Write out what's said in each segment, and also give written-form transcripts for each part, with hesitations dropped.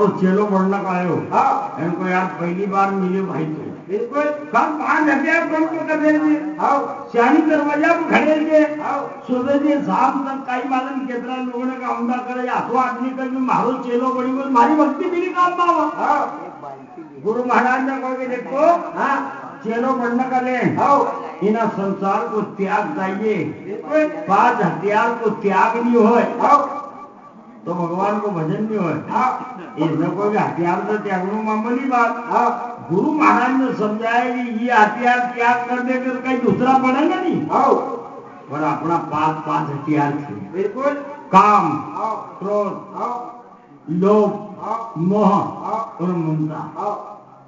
तो चेलो बढ़ना का आयो इनको यार पहली बार मिले भाई थे बिल्कुल कम 5,000 कम तो कर देंगे सियानी दरवाजा पर खड़े थे सुबह से शाम तक कई मालूम कितना लोगों ने काम ना करे आठों आदमी का जो मारो चेलो बड़ी बोल मारी भक्ति मिली काम बाबा गुरु महाराज ने कहा कि देखो चेलो बढ़ने का ले इना संसार को त्याग चाहिए 5 हथियार को त्याग नहीं हो तो भगवान को भजन नहीं हो इसमें कोई हथियार से त्यागनो मामूली बात गुरु महाराज ने समझाया कि ये हथियार त्याग कर दे तो कहीं दूसरा पड़ेगा नहीं पर अपना 5 हथियार थे बिल्कुल काम क्रोध लोभ मोह और ममता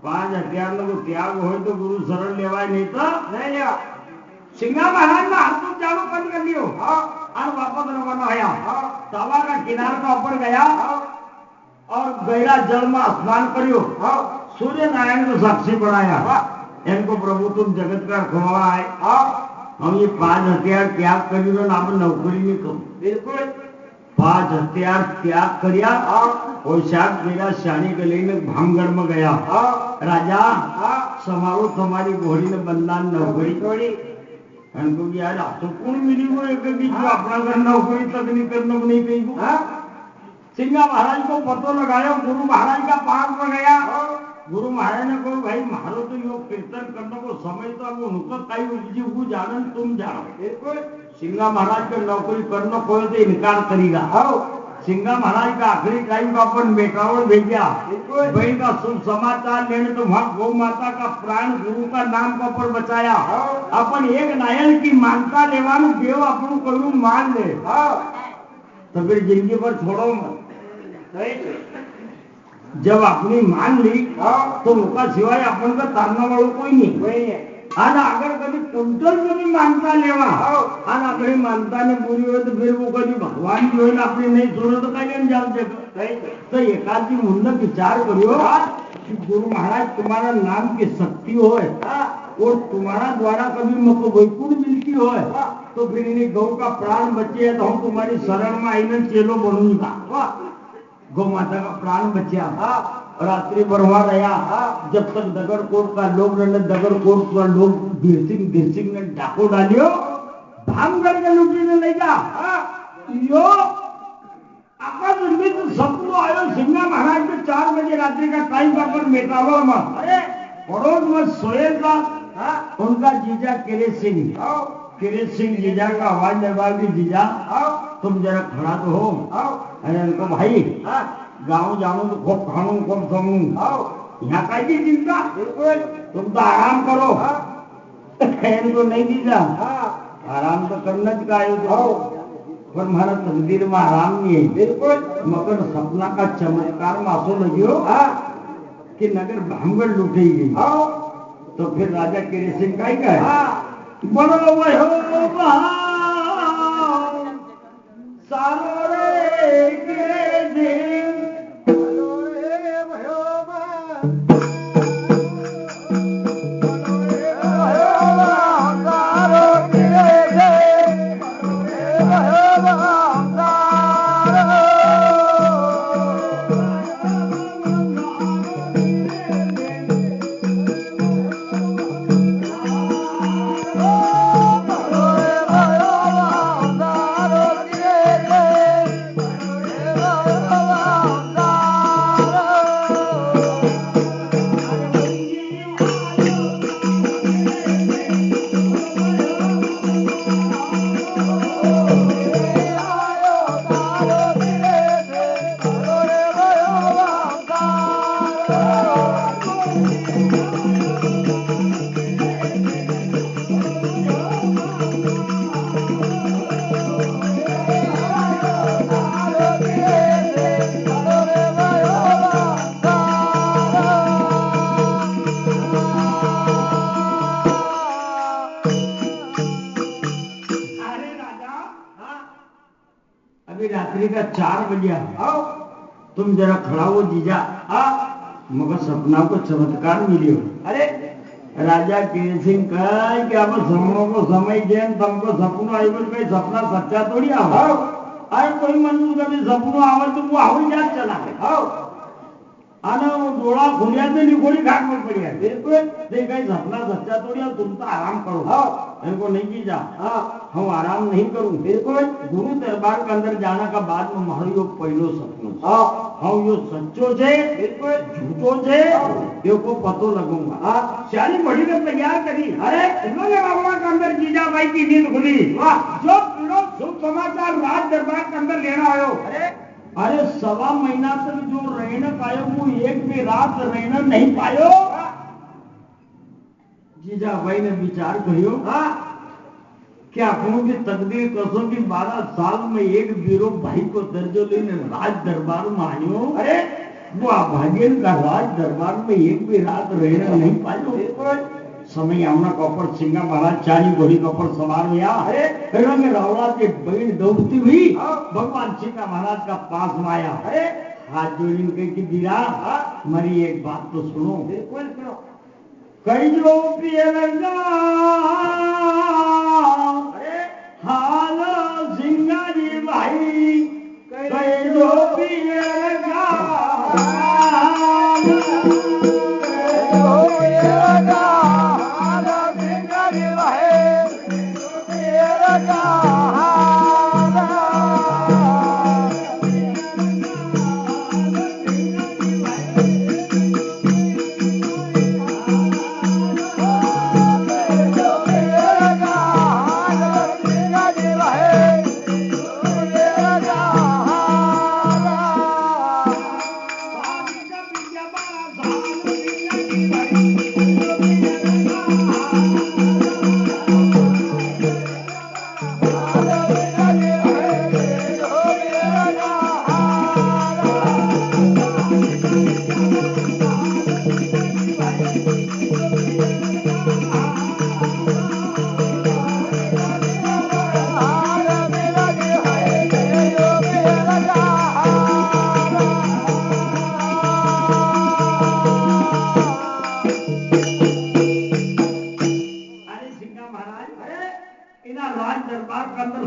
5 हथियार को त्याग हो तो गुरु शरण लेवाय नहीं तो नहीं लिया सिंगा महाराज ने हाथ को जानो बंद कर लियो और वापस रवाना आया तवा का किनार का ऊपर गया और गहरा जल में स्नान करियो सूर्य नारायण को साक्षी बनाया इनको प्रभु तुम जगत का खुआ है हम ये 5 हथियार त्याग करियो ना नौकरी नहीं करूं बिल्कुल 5 हथियार त्याग करिया और शायद मेरा शानी गले में भांगड़ में गया राजा समारो तुम्हारी घोड़ी ने बंदान नौकरी इनको यार तो कौन मिली वो एक बीच में अपना घर नौकरी तक नहीं करना नहीं कहीं सिंगा महाराज को पतो लगाया गुरु महाराज का पास में गया गुरु महाराज ने कहा भाई मारो तो योग कीर्तन करने को समय तो अब उनको कई उपजी वो जानन तुम जानो बिल्कुल सिंगा महाराज का नौकरी करना कोई तो इनकार करेगा सिंगा महाराज का आखिरी टाइम का अपन बेटावल भेजा भाई का शुभ समाचार लेने तो वहां गौ माता का प्राण गुरु का नाम का ऊपर बचाया अपन एक नायल की मानता लेवानु देव अपन को मान ले तो फिर जिंदगी पर छोड़ो मत जब अपनी मान ली तो उनका सिवाय अपन का तारना वालों कोई नहीं है आना अगर कभी कुंटल में भी मानता लेवा आना अपनी मानता ने पूरी हो तो फिर वो कभी भगवान की हो ना अपनी नहीं सुनो तो कहीं जान देगा तो एकाध जी मुन्ना विचार करियो कि गुरु महाराज तुम्हारा नाम की शक्ति हो और तुम्हारा द्वारा कभी मुझको वैकुंठ मिलती हो तो फिर इन्हें गौ का प्राण बचे है तो हम तुम्हारी शरण में आईने चेलो बनूंगा गौ माता का प्राण बचा रात्रि भरवा रहा जब तक दगड़कोट का लोग दगड़कोट का लोग गिरसिंग ने डाको डालियो भांग करके लुटी ने ले जा यो आकाश में तो सपनो आयो सिंगा महाराज के 4 बजे रात्रि का टाइम पर मेटावा में अरे पड़ोस में सोएगा उनका जीजा किरे सिंह जीजा का आवाज लगा दी जीजा तुम जरा खड़ा तो हो अरे उनको भाई गाँव जाऊं तो खूब खाऊं खूब समूं यहाँ का ही चिंता तुम तो आराम करो इनको नहीं दीजा आराम तो करना चाहिए तो पर हमारा तकदीर में आराम नहीं है बिल्कुल मगर सपना का चमत्कार में आंसू लगियो कि नगर भांगड़ लुटी गई तो फिर राजा केरे सिंह का ही कहे बोलो वही हो सारो रे केरे सिंह रात्रि का 4 बजे तुम जरा खड़ा हो जीजा मगर सपना को चमत्कार मिलियो अरे राजा केरे सिंह कह कि अब समनों को समय देन तुमको सपना आई कोई सपना सच्चा थोड़ी आओ कोई मनुष्य कभी सपनों आवे तो वो आवल जात चला डोळा खुलिया तो निकोड़ी खाक में पड़ी है बिल्कुल ते कहीं सपना सच्चा तोड़ी और तुम तो आराम करो इनको नहीं की जा हम आराम नहीं करूं बिल्कुल गुरु दरबार के अंदर जाना का बाद में मारो यो पहलो सपनो हम यो सच्चो छे बिल्कुल झूठो छे यो को पतो लगूंगा शादी बड़ी ने तैयार करी अरे उन्होंने बाबा के अंदर जीजाबाई की नींद खुली जो पीड़ो शुभ समाचार राज दरबार के अंदर लेना आयो अरे सवा महीना तक जो रहने पायो वो एक भी रात रहना नहीं पायो जीजाबाई ने विचार करियो कि अपनों की तकदीर कसों की 12 साल में एक बीरो भाई को दर्जो लेने राज दरबार में आयो अरे वो भाग्यन का राज दरबार में एक भी रात रहना नहीं पायो समय आमना कपर सिंगा महाराज चारी घोड़ी कपर सवार हुआ अरे में रावड़ा के बहन दौड़ती हुई भगवान सिंगा महाराज का पास में आया अरे हाथ जोड़ी कह की दीरा मरी एक बात तो सुनो बिल्कुल सुनो कई जो पिए लगा हाल सिंगा जी भाई कई जो पिए लगा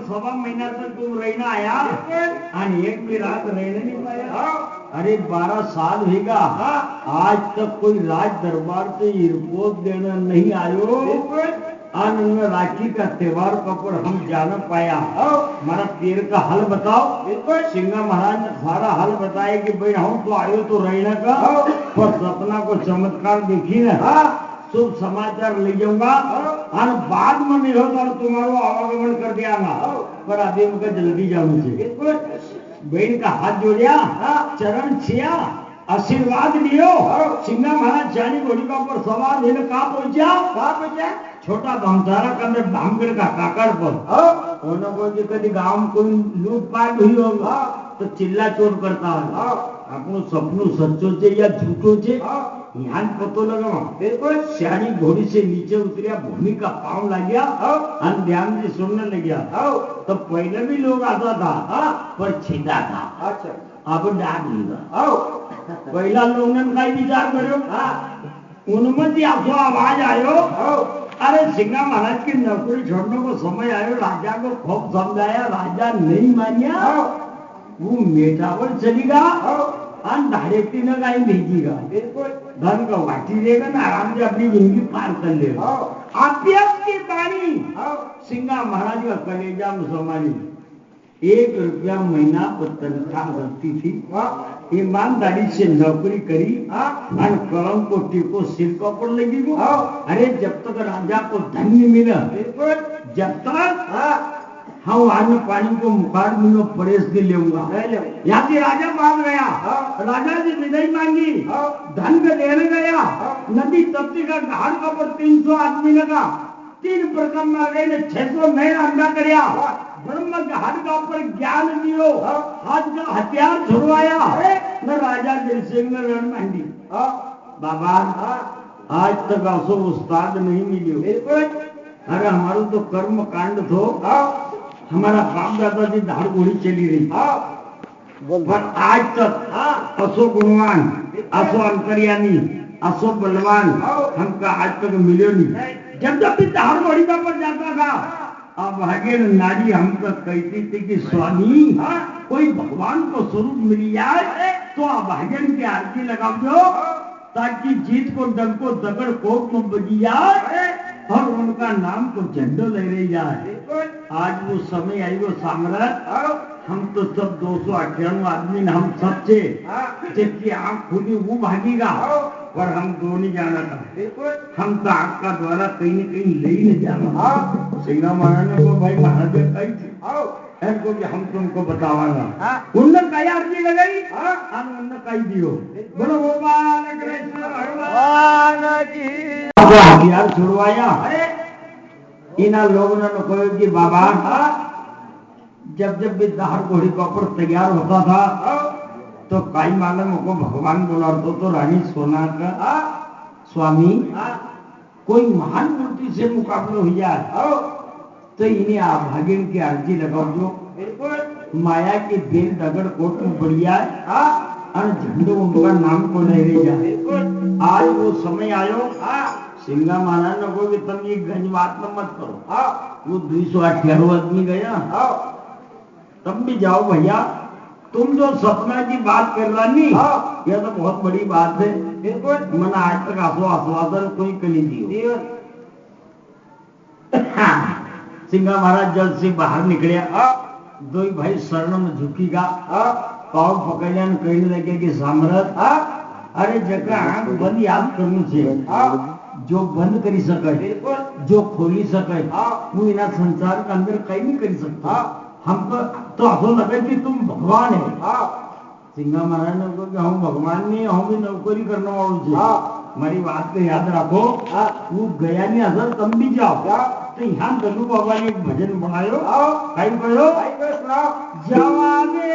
सवा महीना तक तुम रहना आया और एक भी रात रहने नहीं पाया अरे 12 साल होगा आज तक कोई राज दरबार से रिपोर्ट देना नहीं आयो आनंद राखी का त्योहार पर हम जाना पाया हमारा तेर का हल बताओ बिल्कुल सिंगा महाराज ने सारा हल बताया कि भाई हम तो आयो तो रहने का पर सपना को चमत्कार देखी ना शुभ समाचार ले जाऊंगा और बाद में नहीं होता और तुम्हारा आवागमन कर दियागा पर अभी मुझे जल्दी जाऊं बिल्कुल बहन का हाथ जोड़िया चरण छिया आशीर्वाद लियो सिंगा महाराज जानी घोड़ी का ऊपर सवार लेने कहा पहुंचा छोटा धमसारा के अंदर धामगढ़ का काकड़ पर कोई कभी गांव में कोई लूटपाट हुई होगा तो चिल्ला चोर करता है अपनो सपनों सच्चो छे या झूठो छे ध्यान पतो लगा बिल्कुल श्यानी घोड़ी से नीचे उतरिया भूमि का पांव लग गया और ध्यान से सुनने लग गया तो पहले भी लोग आता था पर छीदा था अच्छा अब डाक लिया पहला लोग ने का विचार करो उनमें जी आपको आवाज आयो अरे सिंगा महाराज की नौकरी छोड़ने को समय आयो राजा को खूब समझाया राजा नहीं मानिया वो मेटावर चलेगा और डायरेक्टली न गाय भेजेगा बिल्कुल धन का वाटी देगा ना आराम से अपनी जिंदगी पार कर लेगा अभ्यास की बाणी सिंगा महाराज का कलेजा मुसलमानी 1 रुपया महीना पर तनख्वाह लगती थी ईमानदारी से नौकरी करी और कलम को टीको सिर को पर लगी वो अरे जब तक राजा को धन नहीं मिला बिल्कुल जब तक हम आज पानी को मुखार मिलो परेश के लेऊंगा यहाँ से राजा पास गया राजा जी विदाई मांगी धन के देने गया नदी तप्ती का घाट का पर 300 आदमी लगा 3 प्रकरण में गए 600 महीना अंडा करया ब्रह्म के हाथ का ऊपर ज्ञान दियो हाथ का हथियार छुड़वाया न राजा दिल सिंह ने रण मांगी बाबा आज तक असो उस्ताद नहीं मिलियो बिल्कुल अरे हमारो तो कर्म कांड थो हमारा बाप दादा जी धाड़ घोड़ी चली रही पर आज तक असो गुणवान असो अंतर्यामी असो बलवान हमका आज तक मिलो नहीं जब जब भी धाड़ घोड़ी का पर जाता था अब आगे नारी हमको कहती थी कि स्वामी कोई भगवान को स्वरूप मिल जाए तो आप भाजन की आरती लगाओ ताकि जीत को डंको दगड़ कोट में बजी जाए और उनका नाम को झंडो ले रही जाए। आज वो समय आई वो साम्राज्य हम तो सब 298 आदमी हम सबसे जिसकी आंख खुली वो भागेगा और हम दो नहीं जाना था। हम तो आंख का द्वारा कहीं न कहीं ले ही नहीं जाना। सिंगा महाराज को भाई महाराज कही थी इनको कि हम तुमको बतावागा। उनने कही आरती लगाई हम उनने कही दियो बोलो गोपाल कृष्ण भगवान की। हथियार छुड़वाया इना लोगों ने कहा कि बाबा जब जब भी दहाड़ घोड़ी का ऊपर तैयार होता था तो कई मालूम को भगवान बोला तो रानी सोना का स्वामी कोई महान मूर्ति से मुकाबला हो जाए तो इन्हें आप भागिन की अर्जी लगाओ जो माया की बेल दगड़ कोट में बढ़िया और झंडो उनका नाम को ले रही जाए। आज वो समय आयो सिंगा महाराज ने को कि तुम ये गंज बात न मत करो। वो 298 आदमी गया तुम भी जाओ भैया। तुम जो सपना की बात कर रही यह तो बहुत बड़ी बात है। मैंने आज तक आश्वासन कोई कली दियो। सिंगा महाराज जल्द से बाहर निकलिया। दो ही भाई शरण में झुकीगा पाव पकड़िया कहने लगे कि साम्राज्य अरे जगह आंख बंद याद करनी चाहिए। जो बंद करी सके जो खोली सके वो इना संसार के अंदर कहीं नहीं कर सकता। हमको तो असो लगे कि तुम भगवान है। सिंगा महाराज ने कहा कि हम भगवान नहीं हम भी नौकरी करने वालों से हमारी बात को याद रखो। वो गया नहीं असल तुम भी जाओ तो यहाँ दलू बाबा ने एक भजन बनायो कहीं कहो जवाने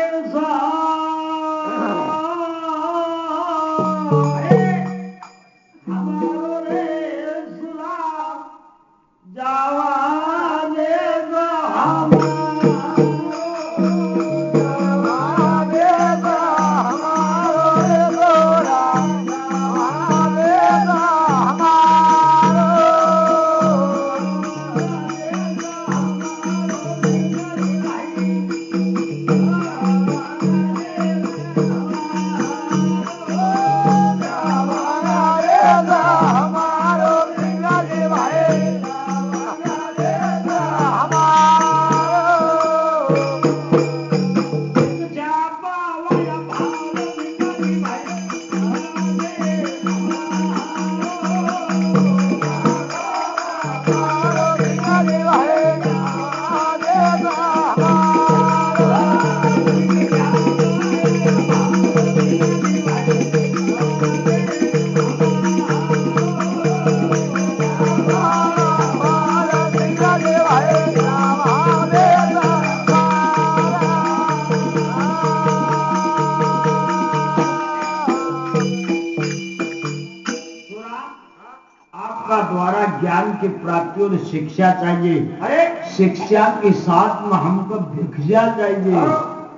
द्वारा ज्ञान की प्राप्ति और शिक्षा चाहिए। अरे शिक्षा के साथ में हमको भिक्षा चाहिए।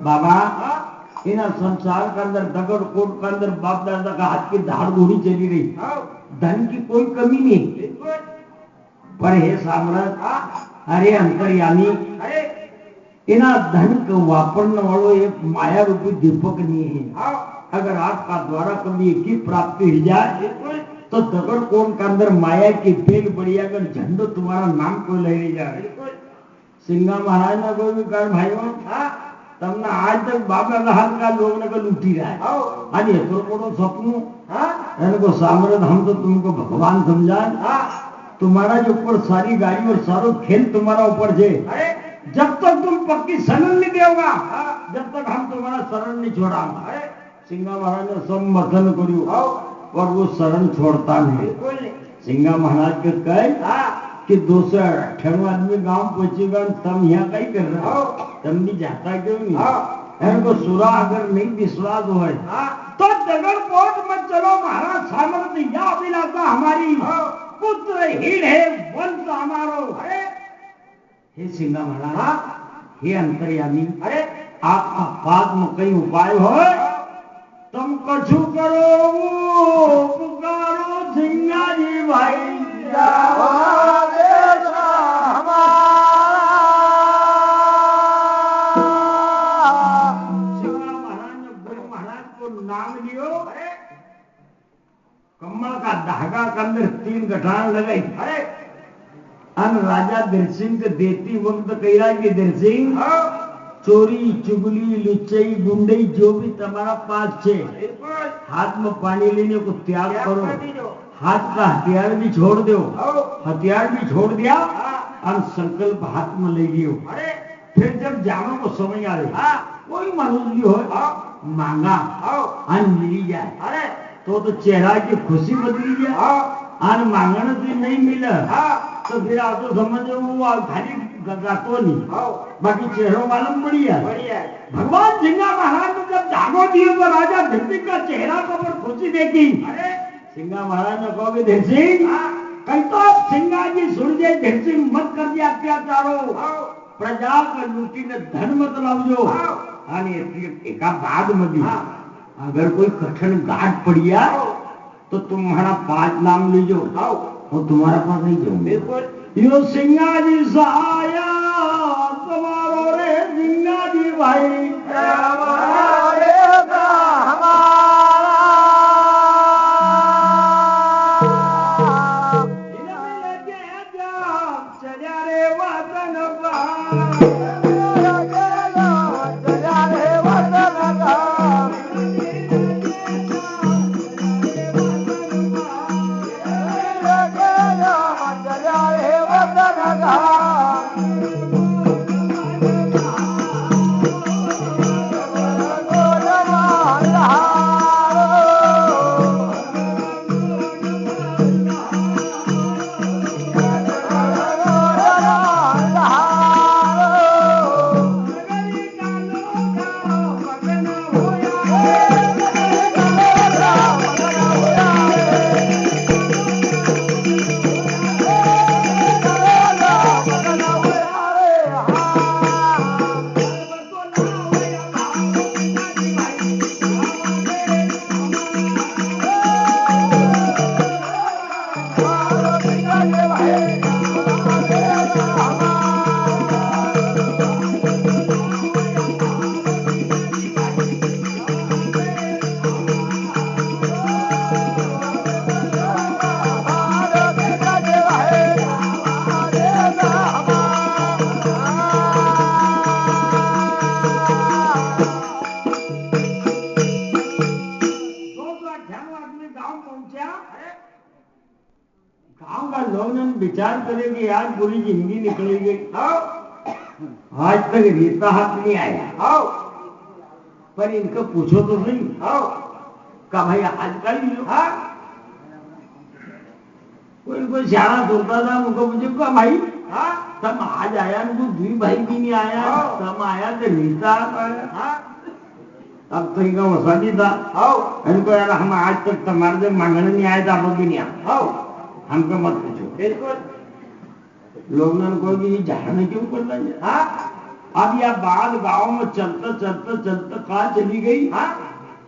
बाबा इन संसार के अंदर दगड़ कोट के अंदर बाप दादा का हाथ की धाड़ घोड़ी चली रही। धन की कोई कमी नहीं पर हे साम्राज्य अरे अंतर्यामी इना धन को वापरने वालों एक माया रूपी दीपक नहीं है। अगर आपका द्वारा कभी एक ही प्राप्ति हो जाए तो दगड़ कोण के अंदर माया की बेल बढ़िया अगर झंडो तुम्हारा नाम को ले जाए। सिंगा महाराज ने कोई भी कर भाइयों तमने आज तक बाबा हाथ का लोग ने लूटी रहा है। आज ये तो बड़ो सपनों इनको साम्राज्य हम तो तुमको भगवान समझाए। तुम्हारा जो ऊपर सारी गाड़ी और सारो खेल तुम्हारा ऊपर से जब तक तुम पक्की शरण नहीं दोगा जब तक हम तुम्हारा शरण नहीं छोड़ांगे। सिंगा महाराज ने समर्थन करियो और वो शरण छोड़ता नहीं। सिंगा महाराज के कहे कि 298 आदमी गांव पहुंचेगा तम यहाँ कहीं कर रहे हो तम भी जाता क्यों नहीं। इनको सुरा अगर नहीं विश्वास हो तो दगड़ कोट मत चलो महाराज सामर्थ्य या अभिलाषा हमारी पुत्र हीन है वंश हमारो। हे सिंगा महाराज हे अंतर्यामी अरे आपका पाद में कई उपाय हो तुम कछु करो पुकारो सिंगा जी भाई धागा के अंदर 3 गठान लगाई। अरे अन राजा दिलसिंह के देती वक्त कह कि दिलसिंह चोरी चुगली लुच्चई गुंडई जो भी तुम्हारा पास है हाथ में पानी लेने को त्याग करो, हाथ का हथियार भी छोड़ दो, हथियार भी छोड़ दिया और संकल्प हाथ में ले लियो। फिर जब जानो को समझ आ रही कोई मनुष्य भी हो मांगा अन मिली जाए तो चेहरा की खुशी बदली जाए, अन मांगने से नहीं मिला तो फिर आप तो समझो वो खाली गातो नहीं, बाकी चेहरों मालूम बढ़िया। भगवान सिंगा महाराज ने जब जागो दिए तो राजा धरसिंह का चेहरा को पर खुशी देखी। सिंगा महाराज ने कहोगे धरसिंह कहीं तो आप सिंगा जी सुन जाए धरसिंह मत कर दिया अत्याचारो, प्रजा का लूटी ने धन मत लावजो। एका बाद मध्ये अगर कोई कठिन गाठ पड़िया तो तुम्हारा 5 नाम लीजो वो तुम्हारा पास नहीं जाऊंगे। यो सिंगा जी सहाया तुम्हारो रे सिंगा जी भाई विचार करे कि यार पूरी जिंदगी निकली गई, आज तक रीता हाथ नहीं आया, पर इनको पूछो तो सही का भाई आजकल कोई सियाना सोचता था उनको मुझे कहा भाई तम आज आया तो 2 भाई भी नहीं आया, तम आया तो रीता अब तो इनका वसादी था इनको यार हम आज तक तुम्हारे से मांगने नहीं आए था, आप भी नहीं आए हमको मत पूछो। लोग को ये झाड़ने क्यों कर रहे हैं? अब यह बात गांव में चलता चलता चलता कहाँ चली गई?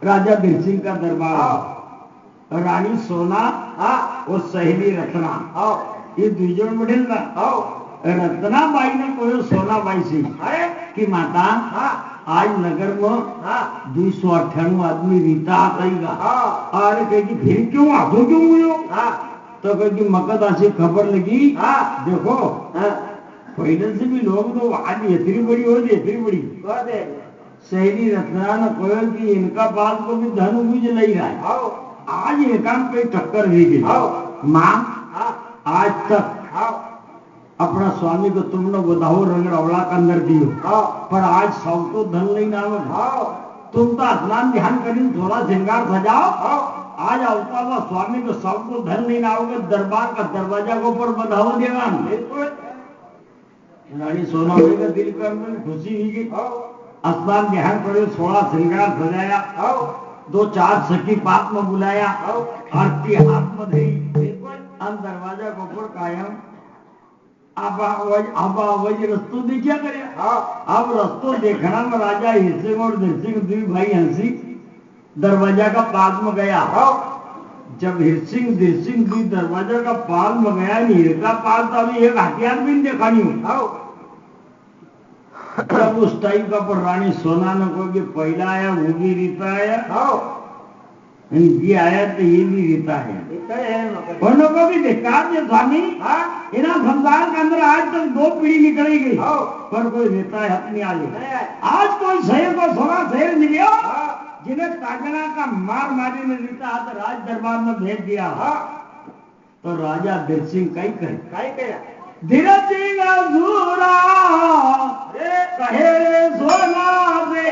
राजा दिलसिंह का दरबार, रानी सोना और सहेली रत्ना, ये दुजोड़ मिडिल ना रत्ना बाई ने कोई सोना बाई से कि माता आज नगर में 298 आदमी रीता आएगा, अरे कहेगी फिर क्यों आधो क्यों मुझो? तो कहेगी मकद ऐसी खबर लगी देखो पहले से भी लोग तो आज इतनी बड़ी हो इतनी बड़ी सहेली रत्ना ने कहो कि इनका पास को भी धन उज नहीं रहा है, आज एक पे टक्कर दी गई। माँ आज तक अपना स्वामी को तुमने बताओ रंग रवला के अंदर दियो, पर आज सब तो धन नहीं नाम तुम तो स्नान ध्यान करी थोड़ा श्रृंगार सजाओ, आज अवता हुआ स्वामी को सबको धन नहीं आओगे, दरबार का दरवाजा को ऊपर बधाओ देगा। रानी सोना का दिल कर खुशी हुई गई, स्नान ध्यान करे, 16 श्रृंगार सजाया, 2-4 सखी पाप में बुलाया, आरती हाथ में धरी, दरवाजा को ऊपर कायम आवाज रस्तो देखिया करे। अब रस्तो देखना में राजा हिरसिंह और दिलसिंह 2 भाई हंसी दरवाजा का पास में गया। जब हिरसिंह दिलसिंह 2 दरवाजा का पास में गया, हीर का पास तो अभी एक हथियार भी देखा नहीं हूं। जब उस टाइम का पर रानी सोना ने कोई कि पहला आया वो भी रीता आया, ये आया तो ये भी देता है उन को भी धिक्कार दे स्वामी। इना संसार के अंदर आज तक 2 पीढ़ी निकली गई पर कोई देता है अपनी आज कोई शहर को सोना शहर मिलियो जिन्हें तागना का मार मारी ने देता हाथ राज दरबार में भेज दिया तो राजा दिल सिंह कई करे धीरज सिंह अधूरा कहे सोना दे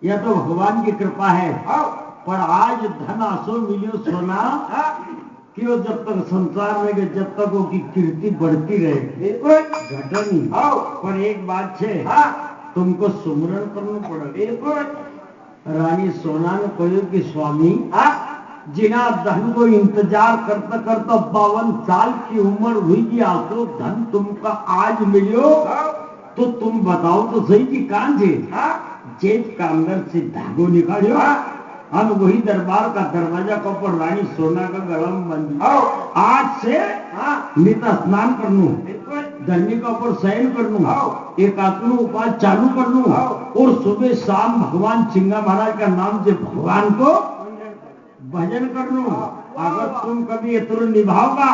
यह तो भगवान की कृपा है पर आज धन आसो मिलियो सोना कि वो जब तक संसार में जब तक वो की कीर्ति बढ़ती रहे घटनी पर एक बात है तुमको सुमरन करना पड़ेगा। रानी सोना ने कहो कि स्वामी जिना धन को इंतजार करता करता 52 साल की उम्र हुई कि आसो धन तुमका आज मिलियो तो तुम बताओ तो सही कि कान से जेब का अंदर से धागो निकालियो हम वही दरबार का दरवाजा को पर रानी सोना का गला में बंद आज से नित स्नान कर लू धरनी का ऊपर शयन कर लू एक आत्म उपाय चालू कर लू और सुबह शाम भगवान सिंगा महाराज का नाम से भगवान को भजन कर लू। अगर तुम कभी ये तुरंत निभाओगा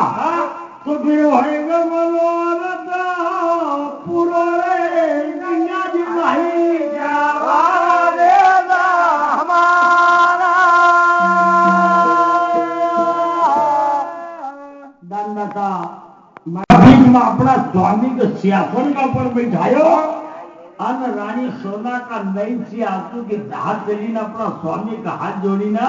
तो फिर होएगा मनोरथ पूरा रे गंगा जी भाई दानदाता मैं अपना स्वामी के सिंहासन का ऊपर बैठायो अन रानी सोना का नई सी आंसू की हाथ चली ना अपना स्वामी का हाथ जोड़ी ना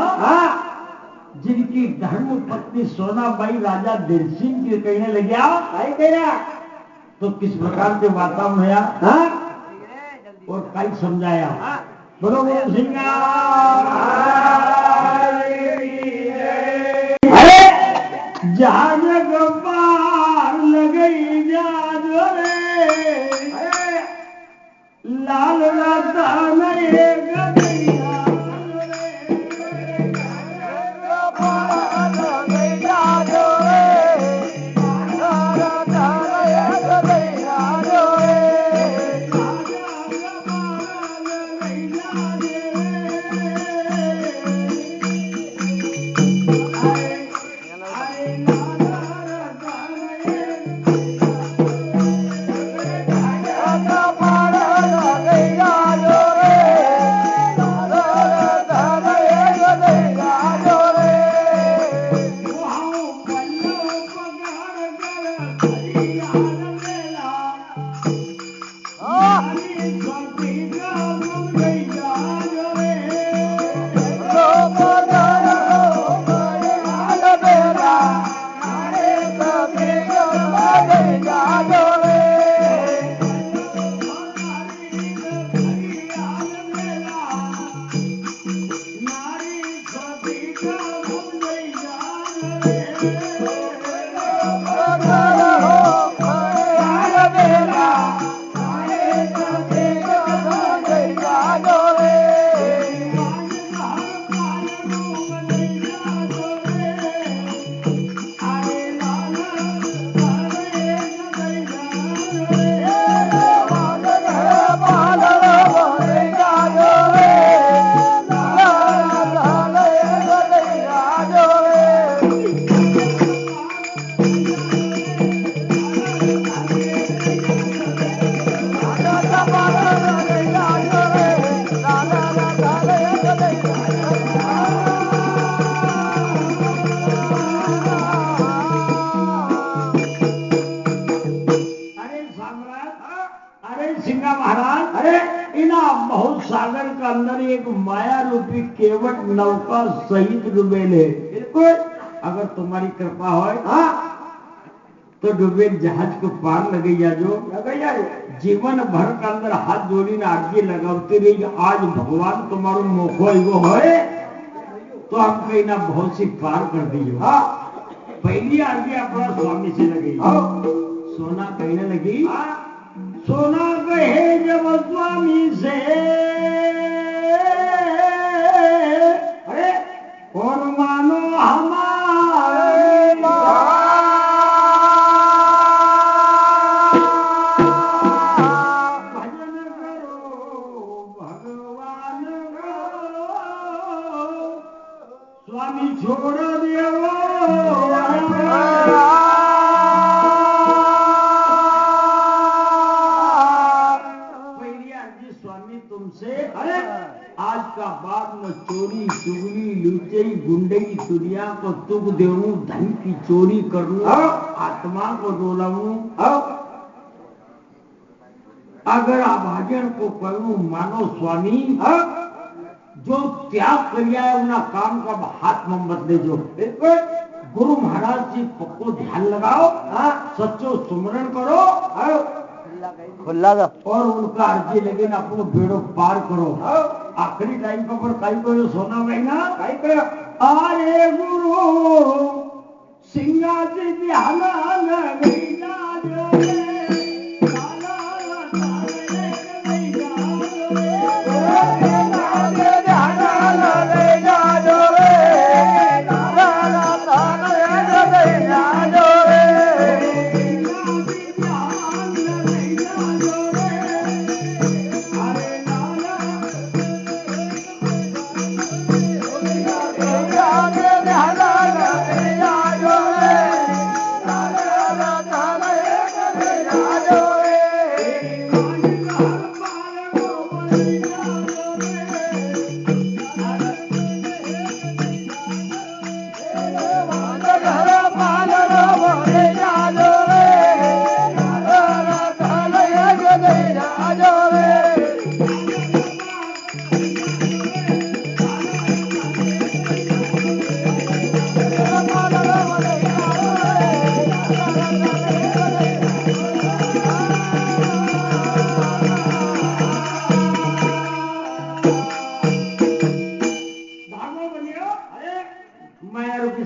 जिनकी धर्म पत्नी सोना बाई राजा दिल सिंह की कहने लगे तो किस प्रकार के वातावरण है और कई समझाया बोलो बोलो सिंगा जहाज गब्बार लगई जाज रे लाल राता नए बहुत सागर का अंदर एक माया रूपी केवट नौका सहित डुबेले। बिल्कुल, अगर तुम्हारी कृपा हो तो डुबेल जहाज को पार लगैया जो जीवन भर का अंदर हाथ जोड़ी ने आगे लगाते रही। आज भगवान तुम्हारो मोखो एगो है तो हम कहीं ना बहुत सी पार कर दियो। पहली आगे अपना स्वामी से लगी। सोना कहने लगी, सोना कहे जब स्वामी से और मानो हमारे भजन करो भगवान को स्वामी छोड़ देवो। आज का बाद में चोरी चुगली लुटेई गुंडई दुनिया को तुक देऊं, धन की चोरी करूं, आत्मा को डोलाऊं। अगर आभाजन को करूं मानो स्वामी जो त्याग करिया है उन्हें काम का हाथ में मत ले जो। गुरु महाराज जी को ध्यान लगाओ, सच्चो सुमरण करो खुला और उनका अर्जी लेकिन अपनो बेड़ो पार करो। आखिरी टाइम पर काई को सोना महीना काई करो अरे गुरु सिंगा जी ध्यान लगैया जो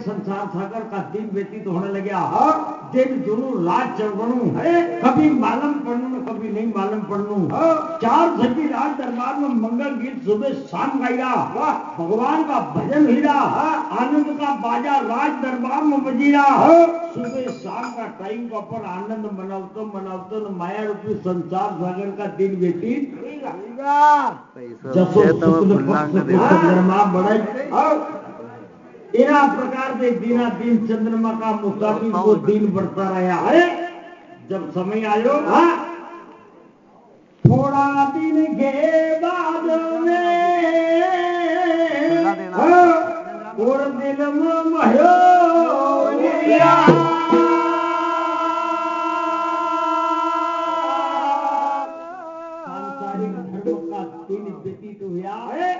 संसार सागर का दिन व्यतीत होने लगा। दिन दोनों रात चढ़ू कभी मालूम पढ़नू कभी नहीं मालूम पढ़नू। 4 सदी राज दरबार में मंगल गीत सुबह शाम गाया, भगवान का भजन हीरा, आनंद का बाजा राज दरबार में बजीरा। सुबह शाम का टाइम का पर आनंद मनावतो मनावतो माया रूपी संसार सागर का दिन व्यतीत जसो शुक्ल पक्ष चंद्रमा बढ़ इना प्रकार से दिना दिन चंद्रमा का मुताबिक वो दिन बढ़ता रहा है। जब समय आयो थोड़ा दिन के बाद में और दिल में भयो सांसारिक धर्म का दिन व्यतीत हुआ है।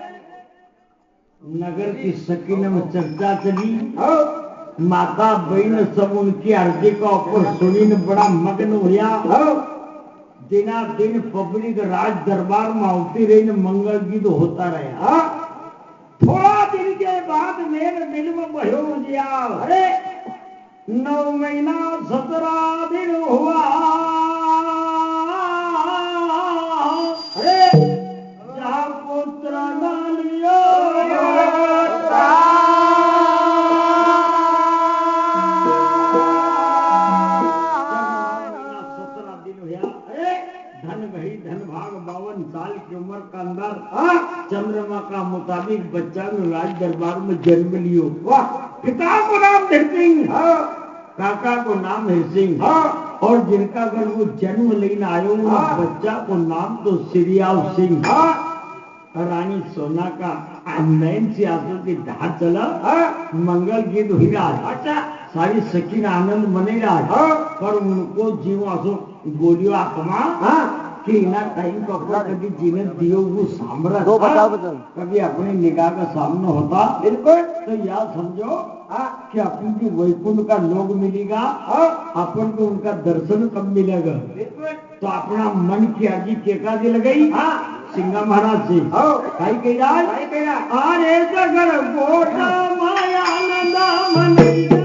नगर की सकीन में चर्चा चली, माता बहन सब उनकी अर्जी का ऊपर सुनी ने बड़ा मग्न हुआ। दिना दिन पब्लिक राज दरबार में आती रही ने मंगल गीत होता रहा। थोड़ा दिन के बाद मेरे दिल में भयो गया, अरे 9 महीना 17 दिन हुआ। अरे जहाँ पुत्र न लियो 17 दिन हुआ। धन भई धन भाग 52 साल की उम्र का अंदर चंद्रमा का मुताबिक बच्चा ने राज दरबार में जन्म लियो। वाह! पिता को नाम धीर सिंह, काका को नाम है सिंह, और जिनका घर वो जन्म लेने आयो बच्चा को नाम तो श्रीयाल सिंह। रानी सोना का नैन से आंसू की धार चला, मंगल गीत हुई राज। अच्छा, सारी सकीन आनंद मने राज, पर उनको जीव आंसू गोलियों आत्मा कि इना टाइम को अपन कभी जीने दियो वो सामरा दो बताओ बता कभी अपनी निगाह का सामना होता बिल्कुल तो याद समझो कि अपन की वैकुंठ का लोग मिलेगा अपन को उनका दर्शन कब मिलेगा तो अपना मन की अर्जी केका दी लगाई सिंगा महाराज से कही अरे सगर गोटा माया नंदा मन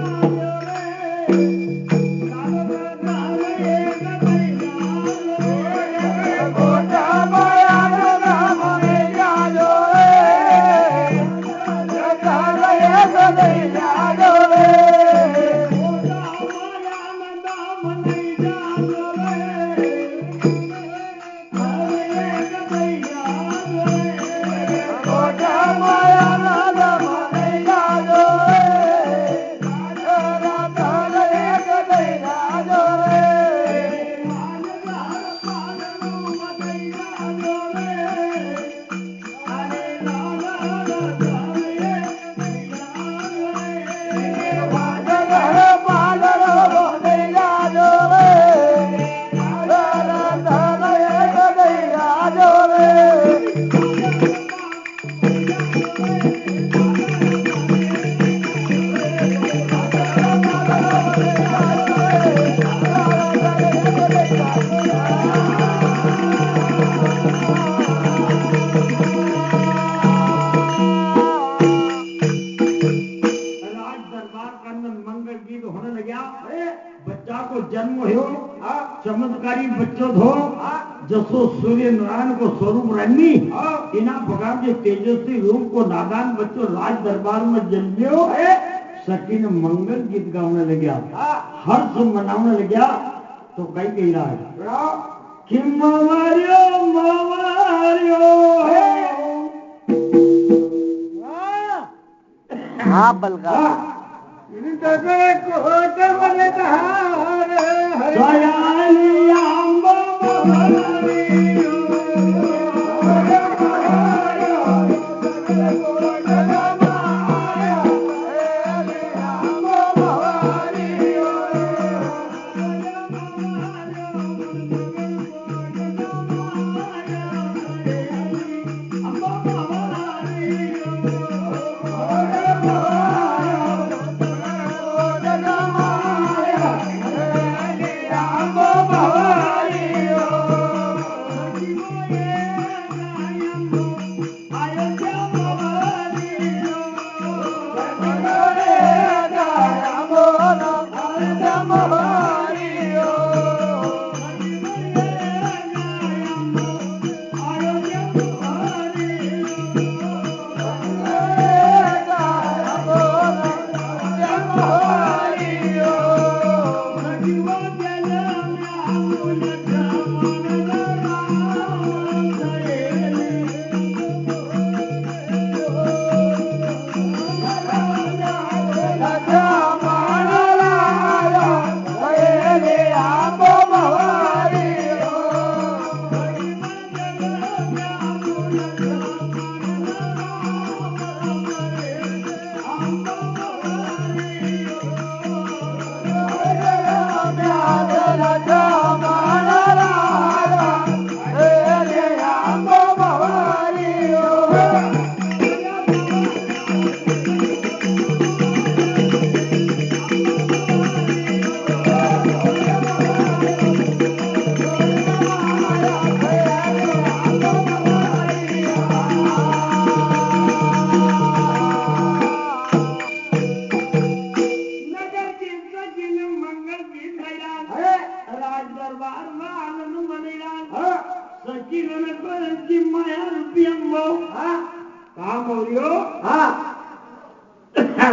चमत्कारी बच्चों धो जसो सूर्य नारायण को स्वरूप रहनी इना भगवान के तेजस्वी रूप को नादान बच्चों राज दरबार में जन्मियो सखी ने मंगल गीत गाने लग्या हर्ष मनाने लग्या तो कही रहा है कि मवारियो हाँ बलगा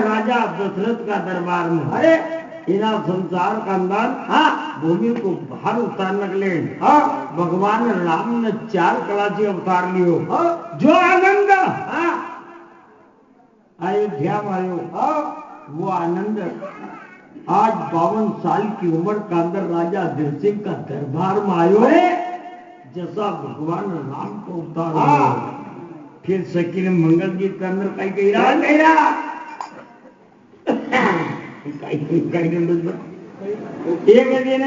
राजा दशरथ का दरबार में अरे इना संसार का अंदर भूमि को बाहर उतारने के लिए भगवान राम ने 4 कला से अवतार लियो जो आनंद अयोध्या में आयो वो आनंद आज 52 साल की उम्र का अंदर राजा दिल सिंह का दरबार में आयो जैसा भगवान राम को उतार फिर सखी ने मंगल गीत के अंदर कहीं कही रहा एक दिन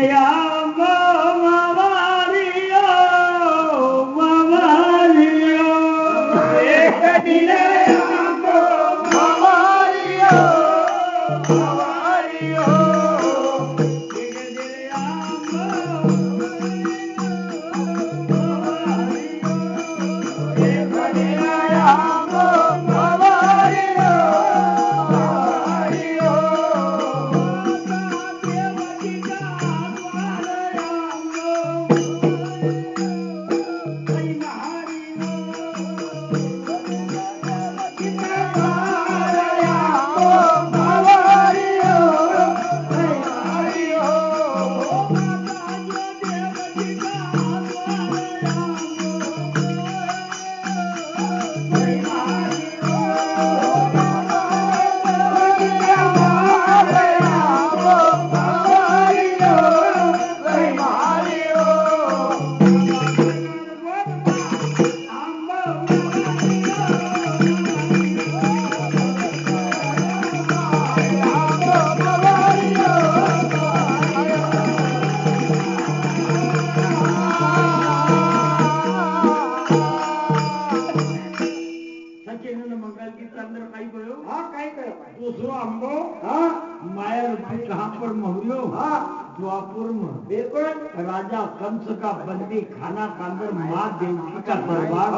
राजा कंस का बंदी खाना कांदर माँ देवकी का दरबार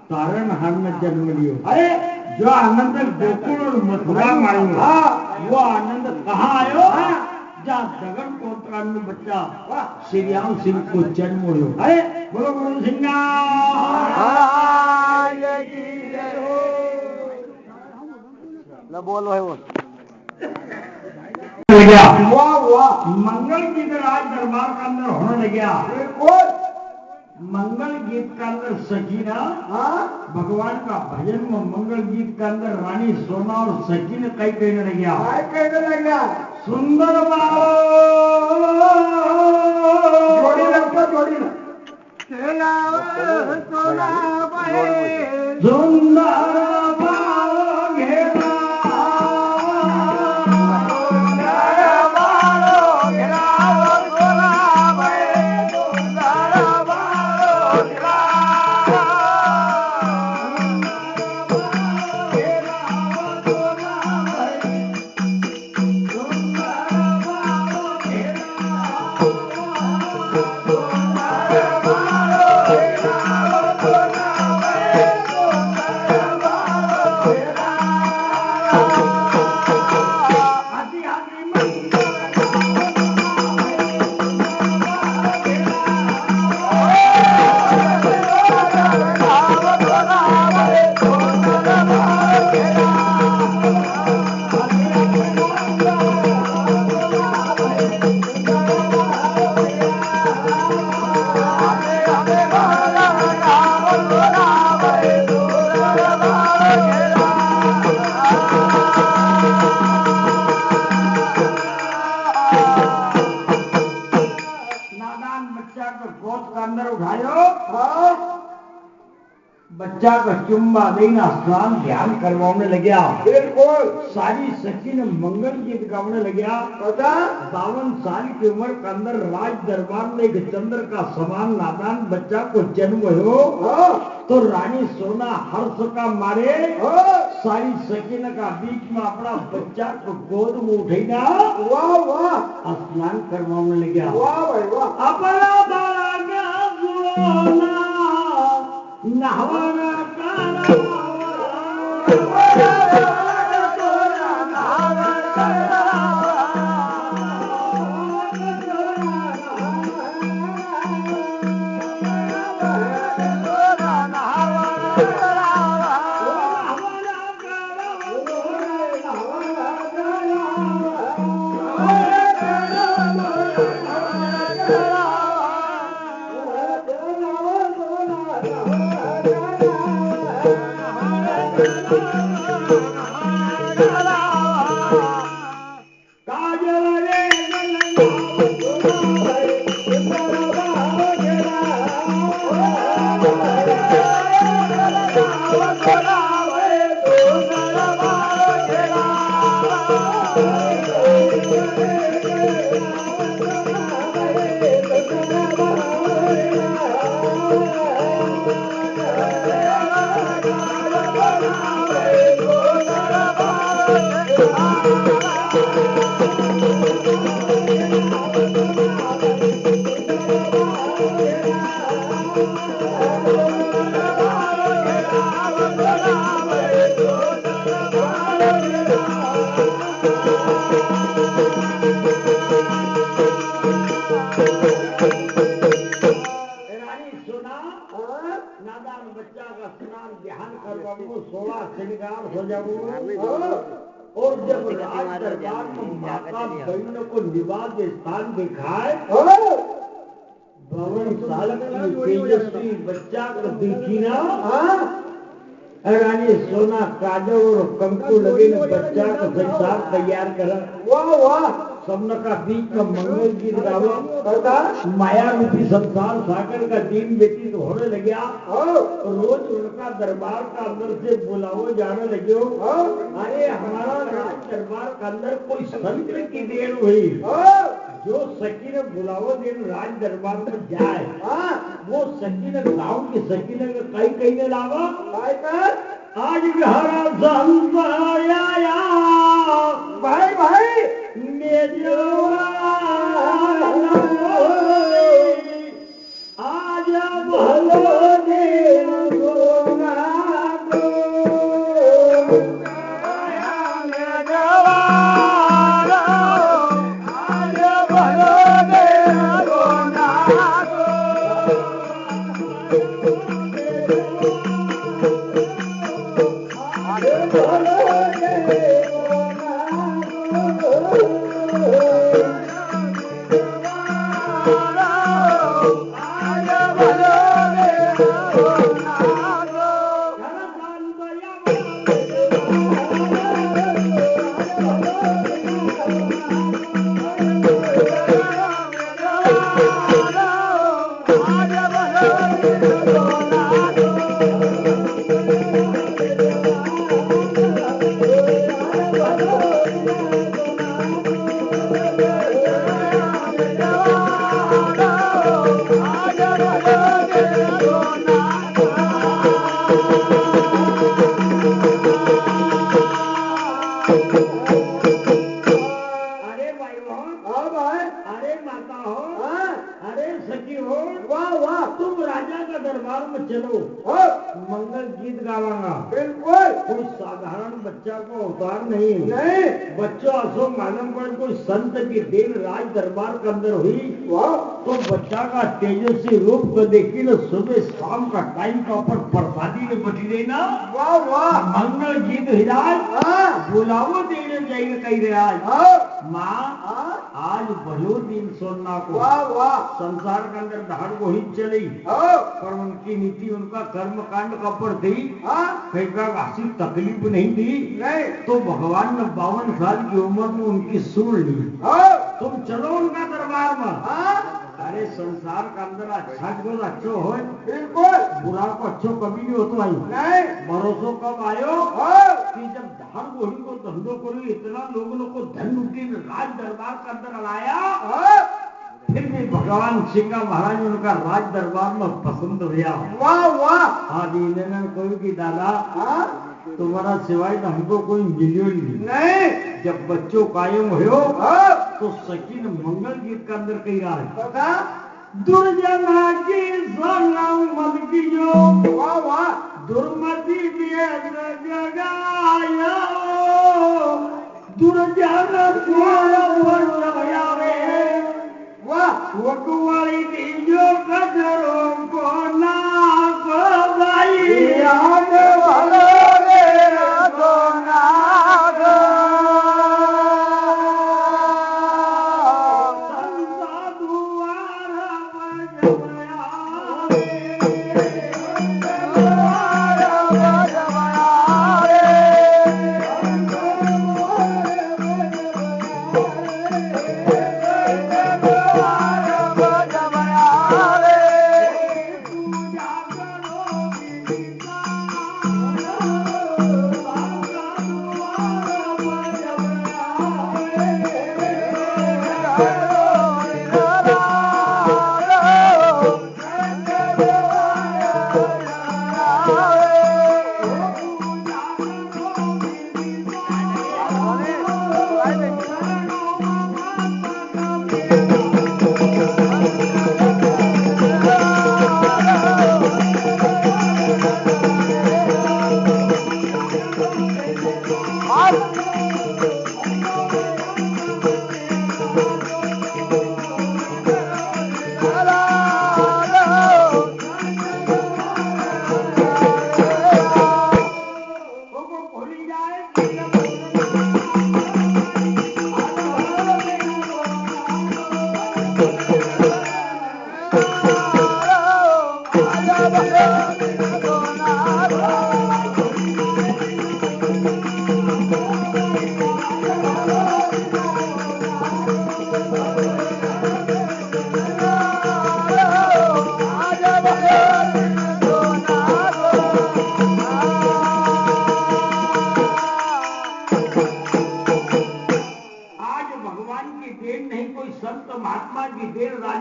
तारण हार में जन्म लियो। अरे जो आनंद गोकुल और मथुरा मारो वो आनंद कहाँ आयो? जहाँ जगन कोत्रान में बच्चा श्री राम सिंह को जन्म हो। अरे बोलो बोलो सिंगा बोलो है वो वाह वाह मंगल गीत राज दरबार का अंदर होने लग गया। मंगल गीत का अंदर सकीना भगवान का भजन में मंगल गीत का अंदर रानी सोना और सकीन कई कहने लग गया सुंदर जोड़ी लगता जोड़ी सुंदर बच्चा का चुम्बा देना स्नान ध्यान करवाने लग्या। बिल्कुल सारी सखी ने मंगल गीत गाने लग्या। 52 साल की उम्र के अंदर राज दरबार में एक चंद्र का समान नादान बच्चा को जन्म हो तो रानी सोना हर्ष का मारे सारी सकीन का बीच में अपना बच्चा को गोद में उठेगा। वाह वाह स्नान करवाने लग्या। वाह भाई वाह अपना नहवाना बच्चा का स्नान ध्यान करवाओ, 16 श्रृंगार सजाओ, और जब राज दरबार में माता बहन को निवास स्थान दिखाए, 52 साल की तेजस्वी बच्चा को देखी ना, रानी सोना काजल और कंकु लगे बच्चा को संसार तैयार करा। वाह वाह, सबने का बीच में मंगल गीत गावा, माया रूपी संसार सागर का दिन व्यतीत होने लगा। रोज उनका दरबार का अंदर से बुलाओ जाने लगे। अरे हमारा राज दरबार का अंदर कोई संत की देर हुई, जो सकीन बुलाओ दिन राज दरबार में जाए, वो सकीन गाँव की सकीन कई कई ने लावा। आज घर संत आया भाई भाई आज भलो दे संत की देन राज दरबार के अंदर हुई, तो बच्चा का तेजस्वी रूप को देखी ना, सुबह शाम का टाइम का ऊपर प्रसादी ने बची देना। वाह वाह, मंगल गीत हिराज बुलावो देने जाएंगे कही रियाज। माँ आज बजो दिन सोना को। वाह वाह, संसार के अंदर धाड़ को ही चली, पर उनकी नीति उनका कर्म कांड का ऊपर थी, कई बार ऐसी तकलीफ नहीं थी। तो भगवान ने 52 साल की उम्र में उनकी सुन ली। तुम चलो उनका दरबार में। अरे संसार का अंदर अच्छा को अच्छो हो, बिल्कुल बुरा को अच्छो कभी नहीं होता भाई। नहीं भरोसो कब आयो कि जब धार गोही को धंधो करो, इतना लोगों को धन लुटी राज दरबार के अंदर लाया, फिर भी भगवान सिंगा महाराज उनका राज दरबार में पसंद हुआ। वाह वाह, आदि इन्होंने कोई की दादा तुम्हारा सिवाय तो हमको कोई मिलियो नहीं। जब बच्चों कायम हो तो सकीन मंगल गीत के अंदर कही रहा है, दुर्जना की मत कीजो, वाह वाह, दुर्मति जगाया, दुर्जना वाह वकुवाली दीजो कदरों को ना को भाई याद भलो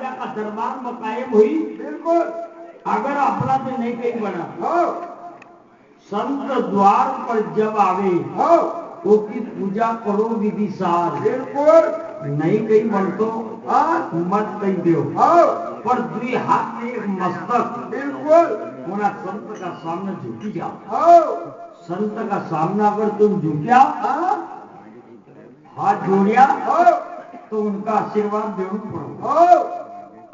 राजा का दरबार में कायम हुई। बिल्कुल। अगर अपना से नहीं कहीं बना, संत द्वार पर जब आवे वो की पूजा करो विधि सार। बिल्कुल। नहीं कहीं बन तो मत कहीं दो, पर दुई हाथ में एक मस्तक। बिल्कुल। होना संत का सामने झुकी जाओ। संत का सामना अगर तुम झुकिया, हाथ जोड़िया, तो उनका आशीर्वाद देना पड़ो।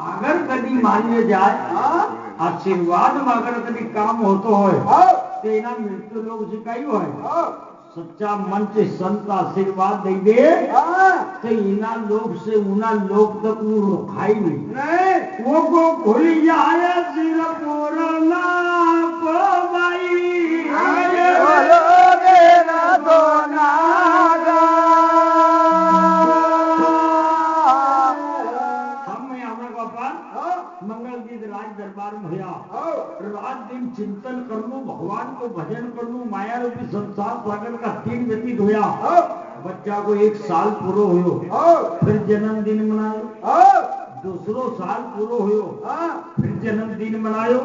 अगर कभी मान लिया जाए आशीर्वाद में अगर कभी काम होतो हो तो इना मृत्यु लोग सिखाई हो सच्चा मन से संत आशीर्वाद दे दे तो इना लोग से उना लोग तक वो रोखाई नहीं। वो को खुल जाए सिर पूरना भाई मंगल गीत राज दरबार में होया। रात दिन चिंतन कर लू, भगवान को भजन कर लू, माया रूपी संसार सागर का दिन व्यतीत होया। बच्चा को 1 साल पूरा हुयो, फिर जन्मदिन मनायो। दूसरो साल पूरा हुयो, फिर जन्मदिन मनायो।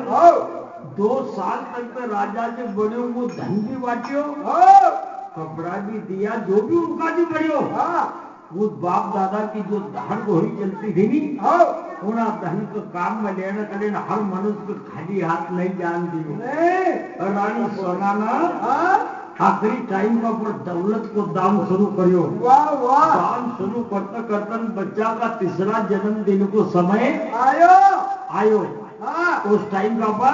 2 साल तक तो राजा से बने वो धन भी बांटियो, कपड़ा भी दिया, जो भी उनका भी बढ़ियो। वो बाप दादा की जो धन वही चलती थी नी, उना धन को काम में लेना करे ना, हर मनुष्य को खाली हाथ नहीं जान दियो। रानी सोनाना आखिरी टाइम का पर दौलत को दान शुरू करियो। दान शुरू करता करता बच्चा का 3रा जन्मदिन को समय आयो। उस टाइम का पर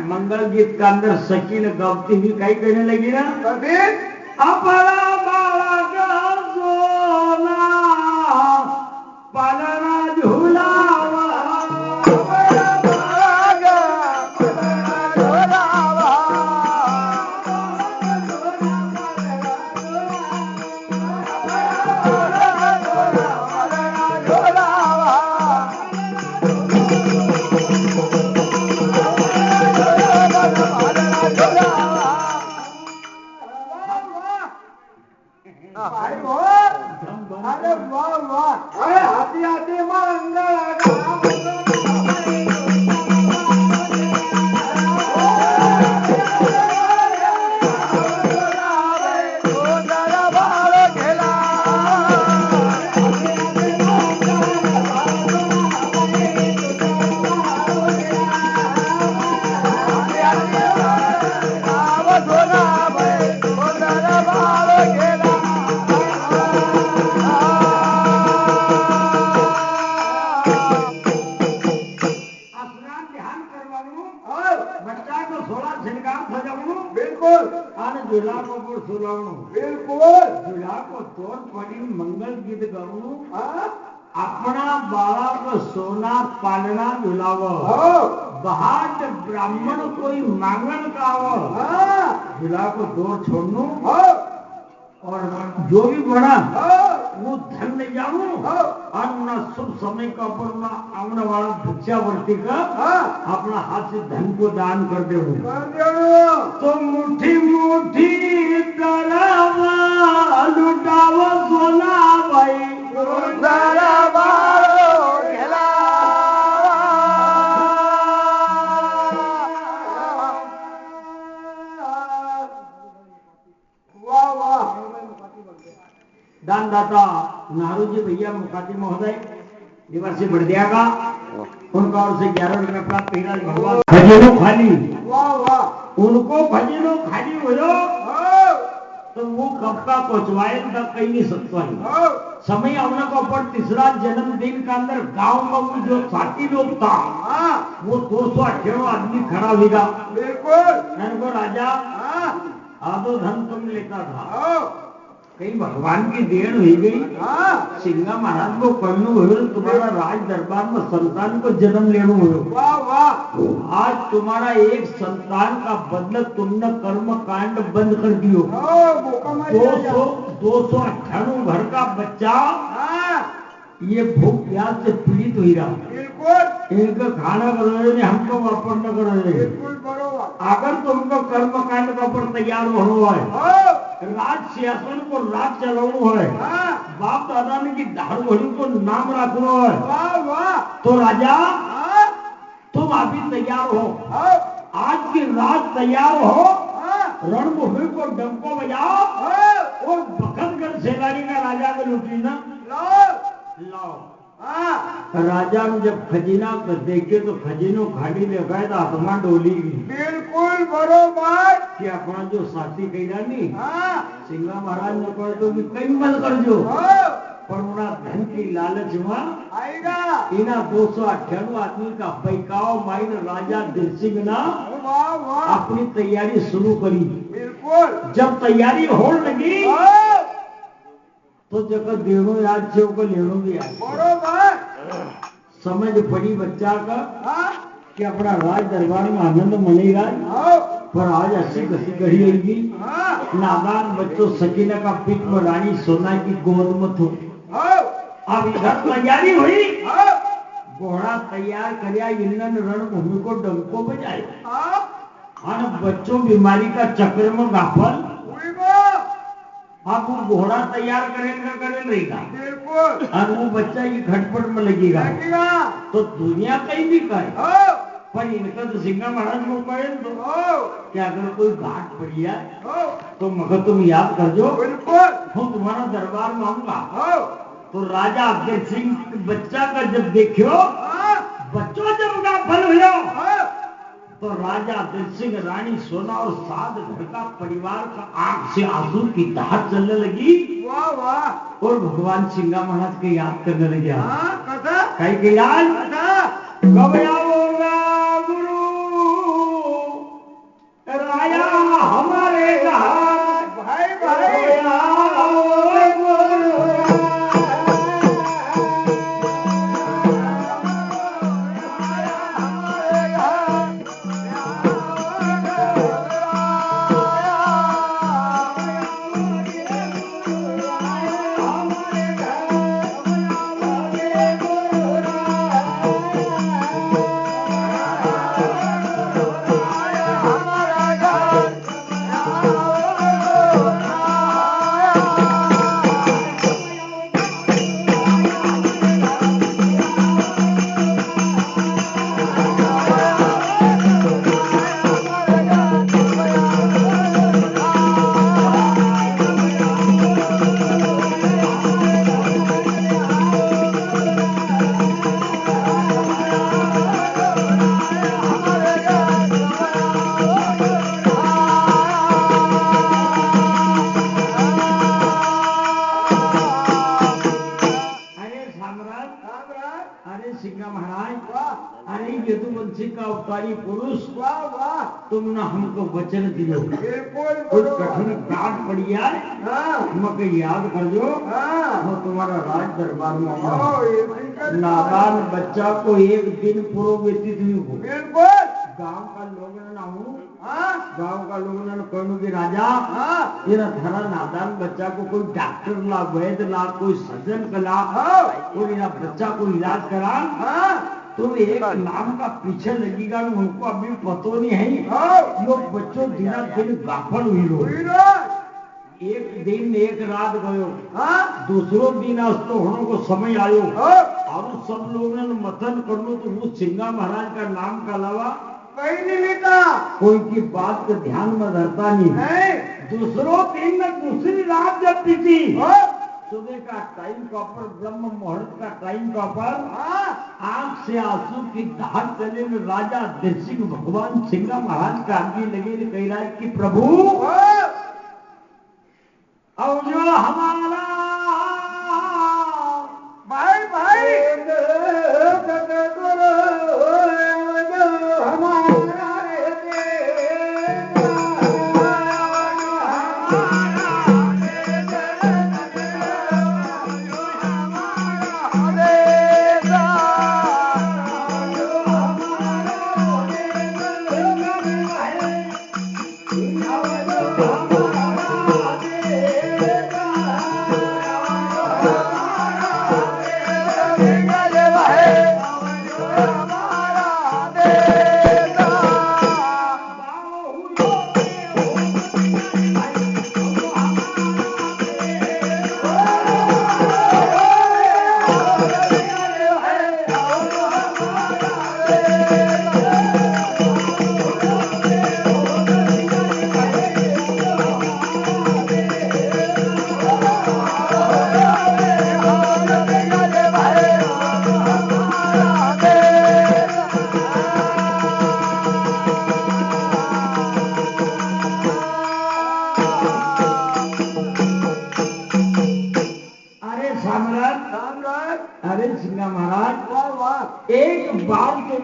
मंगल गीत का अंदर शकील गवती भी कहीं कहने लगी ना, अपना बालक सोना पलना झूलावा। अरे वाह वाह, अरे हाथी हाथी मंगल मंगल गीत गाऊं, अपना बालक सोना पालना झुलाव। बहाट ब्राह्मण कोई मांगन का झुला को दौर छोड़नू, और जो भी बना वो धन ले जाऊं, और उना शुभ समय का अपना आने वाला भिक्षावर्ती का अपना हाथ से धन को दान कर दे। तो मुट्ठी मुट्ठी लुटाव सोना भाई दानदाता नारूजी भैया मुखाती महोदय दिवस से बढ़ दियागा उनका और से 11 रुपये प्राप्त भगवान भजनों खाली। उनको भजनों खाली हो तो वो कब का पहुंचवाए तक कहीं नहीं सकता। समय आने को पर 3रा जन्मदिन का अंदर गांव में वो जो साथी लोग था वो 298 आदमी खड़ा होगा। बिल्कुल राजा आधो धन तुम लेता था, कहीं भगवान की देन हुई गई। सिंगा महाराज को पढ़ने हुए तुम्हारा राज दरबार में संतान को जन्म लेना हुआ। आज तुम्हारा एक संतान का बदला तुमने कर्म कांड बंद कर दियो। 298 घर का बच्चा ये भूख प्यास से पीड़ित हुई रहा। बिल्कुल इनका खाना करो ने हमको वापर न करो। बिल्कुल अगर तुमको कर्म कांड का पर तैयार हो है राज सिंहासन को राज चलावणो है, बाप दादा ने की दाढ़ घोड़ी को नाम रखनो है। वाह वाह। तो राजा तुम अभी तैयार हो, आज की रात तैयार हो, रणभूमि को डंको बजाओ और बखतगढ़ सेनानी का राजा को लूटी ना लाओ। राजा ने जब खजीना को देखे तो खजीनो खाली देखा तो आत्मा डोली गई। बिल्कुल बरोबर कि अपना जो साथी कही नहीं सिंगा महाराज ने कहा तो कई मत कर जो पर उना धन की लालच में आएगा इना 298 आदमी का पैकाओ माइन राजा दिल सिंह ना वाह वाह अपनी तैयारी शुरू करी। बिल्कुल जब तैयारी हो लगी तो जगह देनो याद से को लेनो भी याद बरोबर समझ पड़ी बच्चा का कि अपना राज दरबार में आनंद मनेगा, पर आज ऐसी कसी घड़ी आएगी नादान बच्चों सकीना का पीठ में रानी सोना की गोद में थो। अब इधर तैयारी हुई, घोड़ा तैयार कर रणभूमि को डंको बजाए और बच्चों बीमारी का चक्र में गाफल। अब वो घोड़ा तैयार करेगा रहेगा बिल्कुल और वो बच्चा की खटपट में लगेगा तो दुनिया कहीं भी करे, पर इनका तो सिंगा महाराज को कहे तो कि अगर कोई घाट पड़ी है तो मगर तुम याद कर जो हम तुम्हारा दरबार में आऊंगा। तो राजा अफजल सिंह बच्चा का जब देखो बच्चों जब गाफल हुआ तो राजा दिल सिंह रानी सोना और सात घर का परिवार का आंख से आंसू की धार चलने लगी। वाह वाह और भगवान सिंगा महाराज के याद करने लगे। कहीं के याद कब आओगा गुरु राया हमारे घर भाई भाई तुमने हमको वचन दियो बिल्कुल कुछ कठिन काट पड़ी है मगर याद कर जो वो तुम्हारा राज दरबार में नादान बच्चा को एक दिन पूर्व व्यतीत हुई हो। बिल्कुल गांव का लोग ना हूँ गांव का लोग ने कहूँ कि राजा ये थारा नादान बच्चा को कोई डॉक्टर ला वैद्य ला कोई सर्जन का ला और ये बच्चा को इलाज करा तो एक नाम का पीछे लगेगा उनको अभी पतो नहीं है यो बच्चों दिना दिन गाफल हुई लो। एक दिन एक रात गयो दूसरो दिन अस्तो होने को समय आयो और सब लोगों ने मतन कर लो तो वो सिंगा महाराज का नाम का अलावा कहीं नहीं लेता कोई की बात को ध्यान में धरता नहीं। दूसरो दिन में दूसरी रात जब बीती सुबह का टाइम कॉपर ब्रह्म मुहूर्त का टाइम कॉपर आंख से आंसू की धार चले में राजा दिल सिंह भगवान सिंगा महाराज का आगे लगे कह रहा है कि प्रभु अब जो हमारा भाई भाई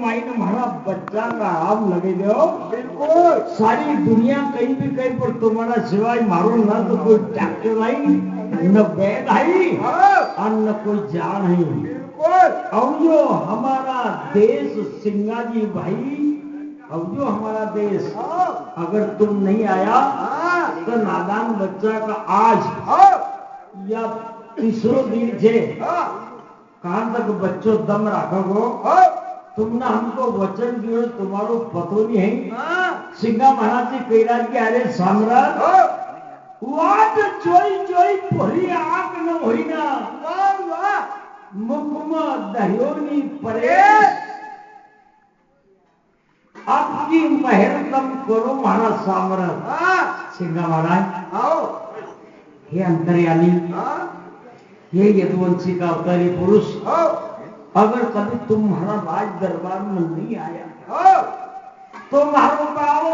माई ने हमारा बच्चा का आम लगे दो बिल्कुल सारी दुनिया कहीं भी कहीं पर तुम्हारा सिवाय मारो ना तो कोई डॉक्टर नहीं न वैद है और न कोई जान है बिल्कुल। अब जो हमारा देश सिंगाजी भाई अब जो हमारा देश अगर तुम नहीं आया तो नादान बच्चा का आज या तीसरो दिन से कहां तक बच्चों दम रखोगो तुमने हमको वचन दियो तुम्हारो पतो नहीं है सिंगा महाराज जी कैलाश के अरे सम्राट वाट चोई चोई भरी आंख न होई ना मुखमा दहियोनी परेश आपकी महर कम करो महाराज सम्राट सिंगा महाराज हे अंतर्यामी ये यदुवंशी का अवतारी पुरुष अगर कभी तुम्हारा राज दरबार में नहीं आया तो मारो बाबो